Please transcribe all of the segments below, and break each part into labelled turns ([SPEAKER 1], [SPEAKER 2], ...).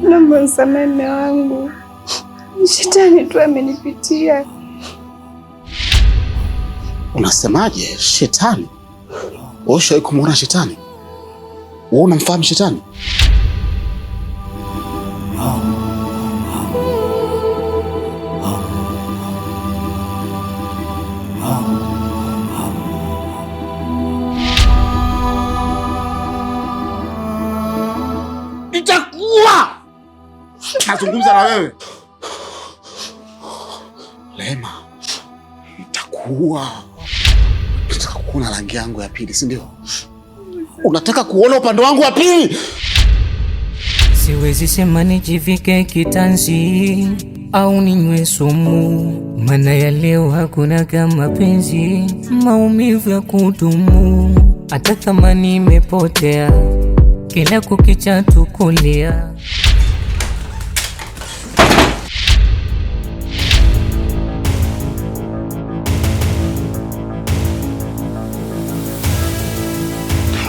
[SPEAKER 1] Naomba msamehe mume wangu. Shetani tu amenipitia.
[SPEAKER 2] Unasemaje? Shetani? Ushawahi kumuona shetani? Wewe unamfahamu shetani? Nitakuwa nazungumza na wewe Rehema. Nitakuwa na rangi yangu ya pili, si ndio? Unataka kuona upande wangu wa pili?
[SPEAKER 3] Siwezi sema nijivike kitanzi au ninywe sumu, maana ya leo hakuna kama penzi, maumivu ya kudumu. Hata thamani imepotea, kila kukicha tukulia.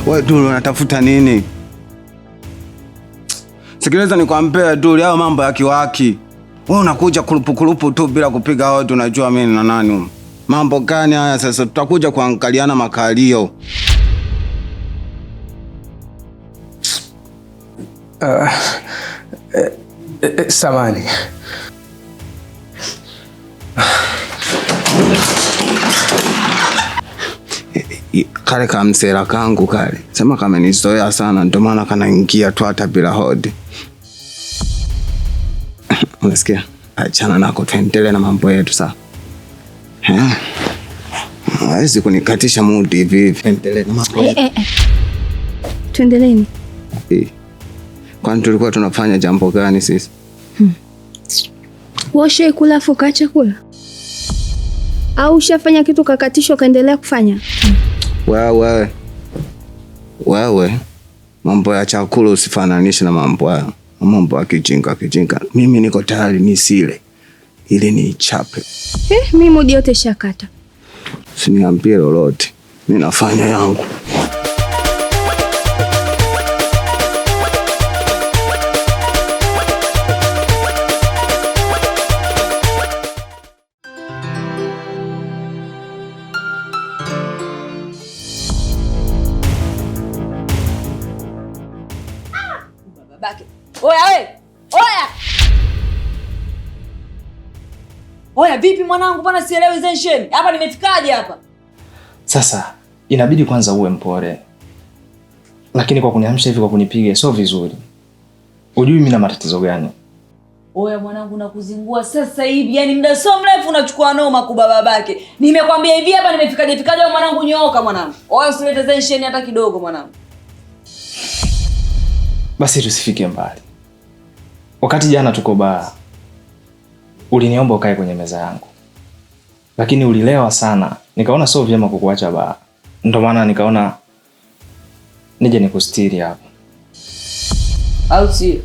[SPEAKER 4] Wewe Dulu unatafuta nini? Sikiliza nikwambie Dulu, hao mambo ya kiwaki. Wewe unakuja kulupu tu bila kupiga hodi, unajua mimi na nani. Mambo gani haya sasa? Tutakuja kuangaliana makalio.
[SPEAKER 5] Samani.
[SPEAKER 4] Kale kamsera kangu kale. Sema kama nizoea sana, ndio maana kanaingia tu hata bila hodi. Unasikia? Achana nako, tuendelee na mambo yetu sasa. Hawezi kunikatisha mood hivi. Tuendelee na mambo yetu.
[SPEAKER 1] Tuendeleeni.
[SPEAKER 4] Kwani tulikuwa tunafanya jambo gani sisi?
[SPEAKER 1] Washe kula afu kaacha kula? Au ushafanya kitu kakatishwa kaendelea kufanya? Wewe mambo ya chakula usifananishe na mambo ya kijinga. Mimi niko tayari nisile ili niichape. Mimi mudi yote shakata.
[SPEAKER 4] Usiniambie lolote. Mimi nafanya yangu.
[SPEAKER 6] Oya vipi mwanangu, bwana sielewi zensheni. Hapa nimefikaje hapa?
[SPEAKER 5] Sasa inabidi kwanza uwe mpole. Lakini kwa kuniamsha hivi, kwa kunipiga sio vizuri. Unajui mimi na matatizo gani?
[SPEAKER 6] Oya mwanangu, nakuzingua sasa hivi. Yaani muda so mrefu unachukua noma kwa babake. Nimekwambia hivi hapa nimefikaje mwanangu, nyooka mwanangu. Oya usilete zensheni hata kidogo mwanangu.
[SPEAKER 5] Basi tusifike mbali. Wakati jana tuko baa, uliniomba ukae kwenye meza yangu. Lakini ulilewa sana. Nikaona sio vyema kukuacha baa. Ndio maana nikaona nije nikustiri hapa.
[SPEAKER 6] Au si?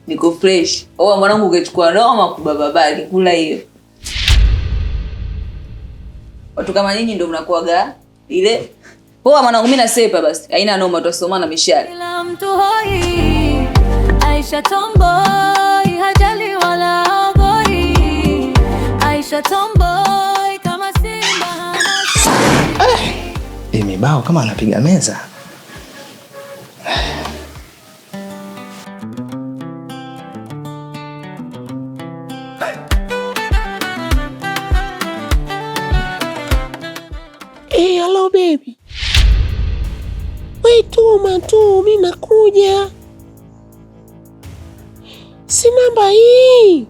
[SPEAKER 6] Niko fresh. Oa mwanangu, ukachukua noma kwa babake kula hiyo. Watu kama nyinyi ndio mnakuaga ile. Oa mwanangu, mimi nasepa basi. Haina noma, tutasomana mishale.
[SPEAKER 7] Kila mtu hoi, Aisha tomboy, hajali wala hagoi. Aisha tomboy kama simba hana.
[SPEAKER 5] Mibao kama anapiga meza.
[SPEAKER 8] Hello baby. Wait tu, mimi nakuja. Si namba hii.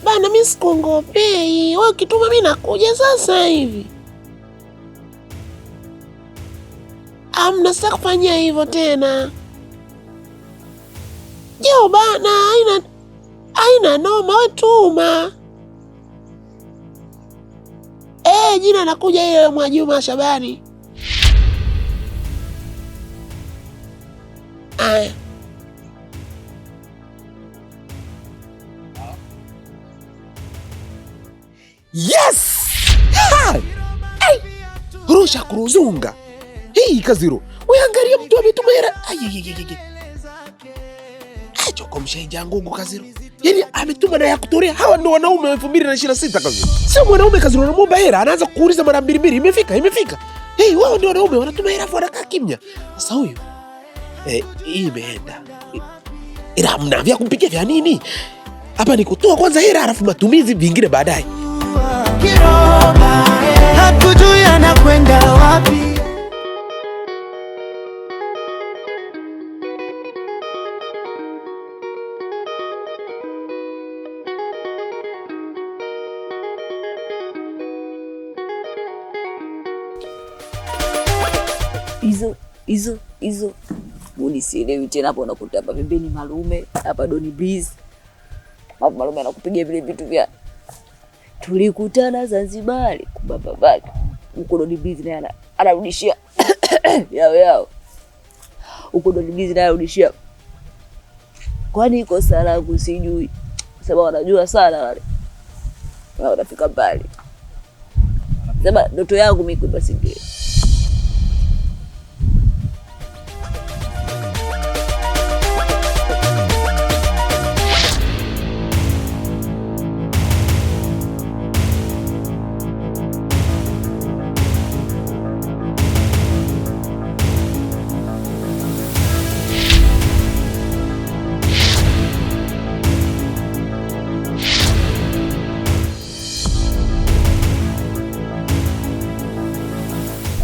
[SPEAKER 8] Bana mimi sikongopei. Wewe kituma mimi nakuja sasa hivi. Amna sasa kufanya hivyo tena. Jo bana, haina noma, wewe tuma. Jina nakuja ile Mwajuma Shabani. Aya.
[SPEAKER 2] Yes!
[SPEAKER 8] Rusha kuruzunga. Hii Kaziro. Weangalia mtu ametuma hela. Acho kwa mshaija ngungu Kaziro. Yaani ametuma na ya kutorea. Hawa ndo wanaume wa 2026 Kaziro. Sio mwanaume Kaziro anamuomba hela, anaanza kuuliza mara mbili. Imefika. Wao ndio wanaume wanatuma hela afu wanakaa kimya. Sasa huyu hii imeenda. Ila mnavya kumpikia vya nini? Hapa ni kutoa kwanza hela alafu matumizi vingine baadaye. Kiroba, hatujui anakwenda wapi.
[SPEAKER 6] Hizo unisielewi tena. Hapo unakuta hapa pembeni Malume, hapa Doni Breeze. Hapo Malume anakupigia vile vitu vya tulikutana Zanzibar kwa babake. Huko Doni Breeze naye anarudishia yao. Huko Doni Breeze naye anarudishia. Kwani iko sala kusijui. Sababu wanajua sana wale. Wanafika mbali. Sema ndoto yangu mimi kwa Singeli.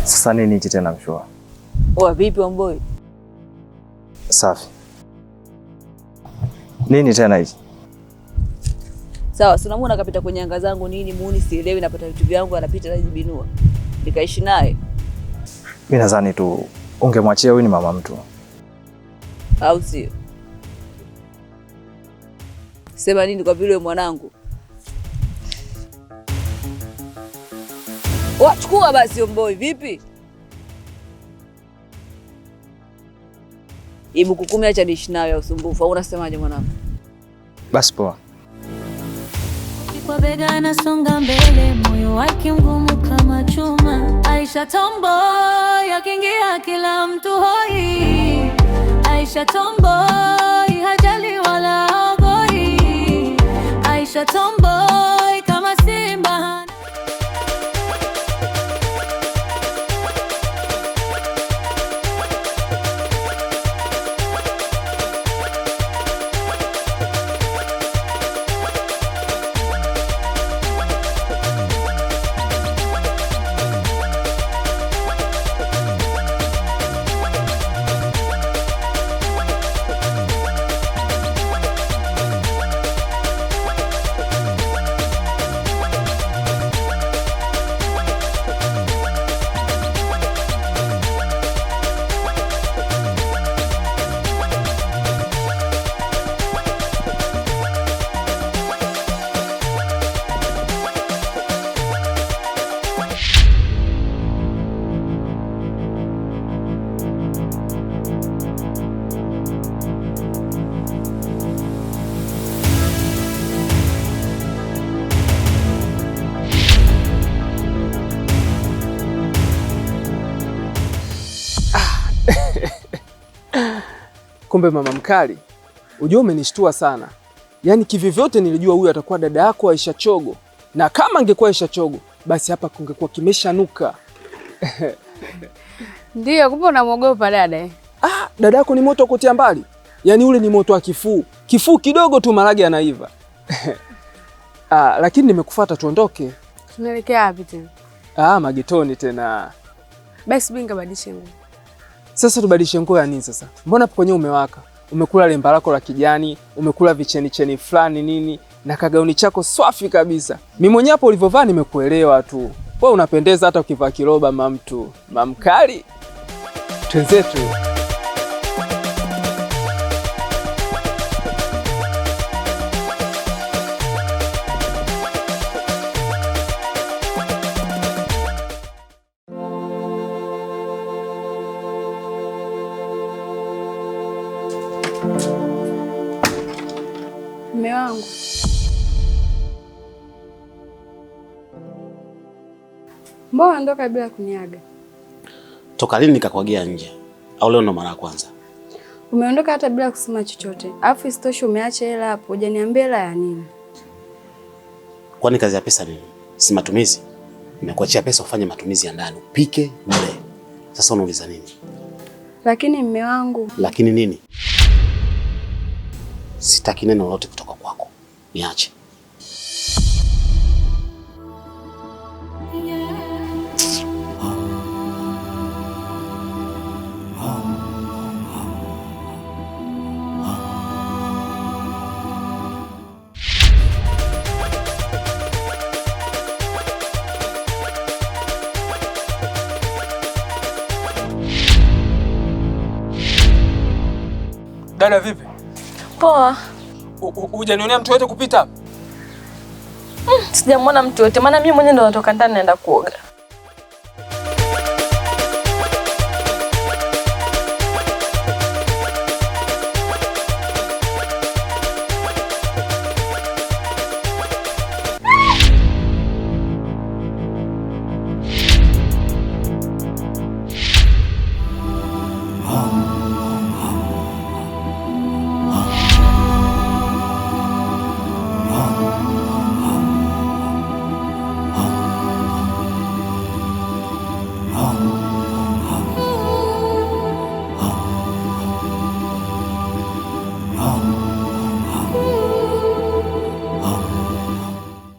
[SPEAKER 5] Sasa nini hichi tena Mshua?
[SPEAKER 6] Vipi Wamboi?
[SPEAKER 5] Safi. Nini tena hichi?
[SPEAKER 6] Sawa, si unamuona kapita kwenye anga zangu nini muuni sielewi, napata vitu vyangu anapita najibinua. Nikaishi naye.
[SPEAKER 5] Mimi nadhani tu ungemwachia, huyu ni mama mtu.
[SPEAKER 6] Au sio? Sema nini kwa vile mwanangu? Chukua basi Wamboi, vipi? Ibu kukumi acha niishi nayo ya usumbufu. Au unasemaje mwanangu?
[SPEAKER 5] Basi poa.
[SPEAKER 7] Kwa bega anasonga mbele, moyo wake mgumu kama chuma. Aisha tomboy, akiingia kila mtu hoi. Aisha tomboy, hajali wala ogoi. Aisha tomboy, kama simba.
[SPEAKER 9] Kumbe mama mkali, ujua umenishtua sana. Yaani kivyovyote nilijua huyu atakuwa dada yako Aisha Chogo. Na kama angekuwa Aisha Chogo, basi hapa kungekuwa kimeshanuka.
[SPEAKER 10] Ndio, kumbe unamwogopa dada.
[SPEAKER 9] Dada yako ni moto kutia mbali. Yaani ule ni moto wa kifuu. Kifuu kidogo tu marage yanaiva. Lakini nimekufuata tuondoke.
[SPEAKER 10] Tunaelekea wapi tena?
[SPEAKER 9] Magetoni tena.
[SPEAKER 10] Basi binga badilishe nguo.
[SPEAKER 9] Sasa tubadilishe nguo ya nini sasa? Mbona hapo kwenye umewaka? Umekula lemba lako la kijani, umekula vicheni fulani nini, na kagauni chako swafi kabisa. Mimi mwenyewe hapo ulivyovaa nimekuelewa tu. Wewe unapendeza hata ukivaa kiroba mamtu. Mamkali. Twenzetu.
[SPEAKER 10] Mume wangu. Mbona ondoka bila kuniaga?
[SPEAKER 2] Toka lini nikakuagia nje? Au leo ndo mara ya kwanza?
[SPEAKER 10] Umeondoka hata bila kusema chochote. Alafu isitoshe umeacha hela hapo, hujaniambia hela ya nini?
[SPEAKER 2] Kwani kazi ya pesa nini? Si matumizi? Nimekuachia pesa ufanye matumizi ya ndani, upike, mle. Sasa unauliza nini?
[SPEAKER 10] Lakini mme wangu.
[SPEAKER 2] Lakini nini? Sitaki neno lolote kutoka kwako. Niache.
[SPEAKER 9] Dada vipi?
[SPEAKER 11] Poa.
[SPEAKER 9] Hujanionea mtu yote kupita?
[SPEAKER 11] Sijamwona mtu yote, maana mimi mwenyewe ndo natoka ndani naenda kuoga.
[SPEAKER 7] Oh.